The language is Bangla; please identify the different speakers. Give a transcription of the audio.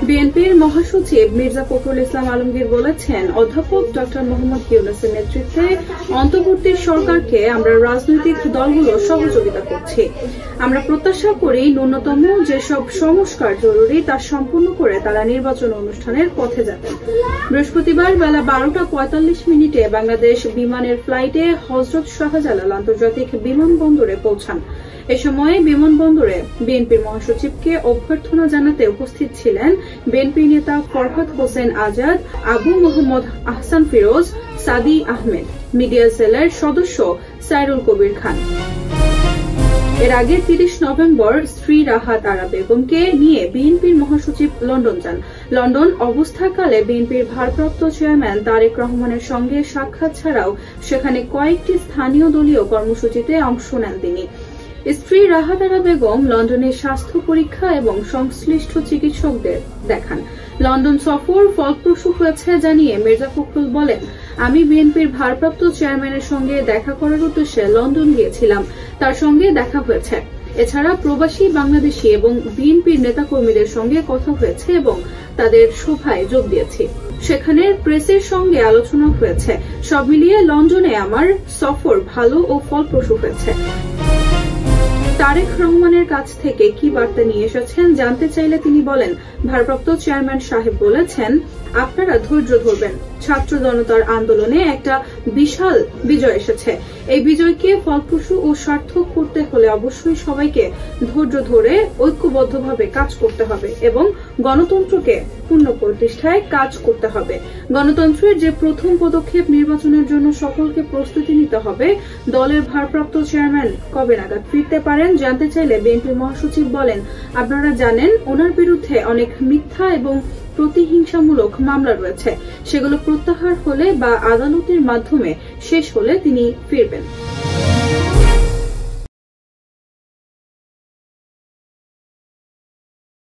Speaker 1: বিএনপির মহাসচিব মির্জা ফখরুল ইসলাম আলমগীর বলেছেন, অধ্যাপক ডক্টর মোহাম্মদ ইউনূসের নেতৃত্বে অন্তর্বর্তী সরকারকে আমরা রাজনৈতিক দলগুলো সহযোগিতা করছি। আমরা প্রত্যাশা করি ন্যূনতম যেসব সংস্কার জরুরি তা সম্পূর্ণ করে তারা নির্বাচন অনুষ্ঠানের পথে যাবেন। বৃহস্পতিবার বেলা 12টা 45 বাংলাদেশ বিমানের ফ্লাইটে হযরত শাহজালাল আন্তর্জাতিক বিমানবন্দরে পৌঁছান। এ সময় বিমানবন্দরে বিএনপির মহাসচিবকে অভ্যর্থনা জানাতে উপস্থিত ছিলেন বিএনপি নেতা ফরহাদ হোসেন আজাদ, আবু মোহাম্মদ আহসান ফিরোজ, সাদি আহমেদ, মিডিয়া সেলের সদস্য সাইরুল কবির খান। এর আগে 30 নভেম্বর স্ত্রী রাহাত আরা বেগমকে নিয়ে বিএনপির মহাসচিব লন্ডন যান। লন্ডন অবস্থাকালে বিএনপির ভারপ্রাপ্ত চেয়ারম্যান তারেক রহমানের সঙ্গে সাক্ষাৎ ছাড়াও সেখানে কয়েকটি স্থানীয় দলীয় কর্মসূচিতে অংশ নেন তিনি। স্ত্রী রাহাত আরা বেগম লন্ডনে স্বাস্থ্য পরীক্ষা এবং সংশ্লিষ্ট চিকিৎসকদের দেখান। লন্ডন সফর ফলপ্রসূ হয়েছে জানিয়ে মির্জা ফখরুল বলেন, আমি বিএনপির ভারপ্রাপ্ত চেয়ারম্যানের সঙ্গে দেখা করার উদ্দেশ্যে লন্ডন গিয়েছিলাম, তার সঙ্গে দেখা হয়েছে। এছাড়া প্রবাসী বাংলাদেশি এবং বিএনপির নেতাকর্মীদের সঙ্গে কথা হয়েছে এবং তাদের সভায় যোগ দিয়েছি। সেখানে প্রেসের সঙ্গে আলোচনা হয়েছে। সব মিলিয়ে লন্ডনে আমার সফর ভালো ও ফলপ্রসূ হয়েছে। তারেক রহমানের কাছ থেকে কি বার্তা নিয়ে এসেছেন জানতে চাইলে তিনি বলেন, ভারপ্রাপ্ত চেয়ারম্যান সাহেব বলেছেন, আপনারা ধৈর্য ধরবেন। ছাত্র জনতার আন্দোলনে একটা বিশাল বিজয় এসেছে। এই বিজয়কে ফলপ্রসূ ও সার্থক করতে হলে অবশ্যই সবাইকে ধৈর্য ধরে ঐক্যবদ্ধভাবে কাজ করতে হবে এবং গণতন্ত্রকে পুনঃপ্রতিষ্ঠায় কাজ করতে হবে। গণতন্ত্রের যে প্রথম পদক্ষেপ নির্বাচনের জন্য সকলকে প্রস্তুতি নিতে হবে। দলের ভারপ্রাপ্ত চেয়ারম্যান কবে নাগাদ ফিরতে পারেন জানতে চাইলে বিএনপি মহাসচিব বলেন, আপনারা জানেন ওনার বিরুদ্ধে অনেক মিথ্যা এবং প্রতিহিংসামূলক মামলা রয়েছে। সেগুলো প্রত্যাহার হলে বা আদালতের মাধ্যমে শেষ হলে তিনি ফিরবেন।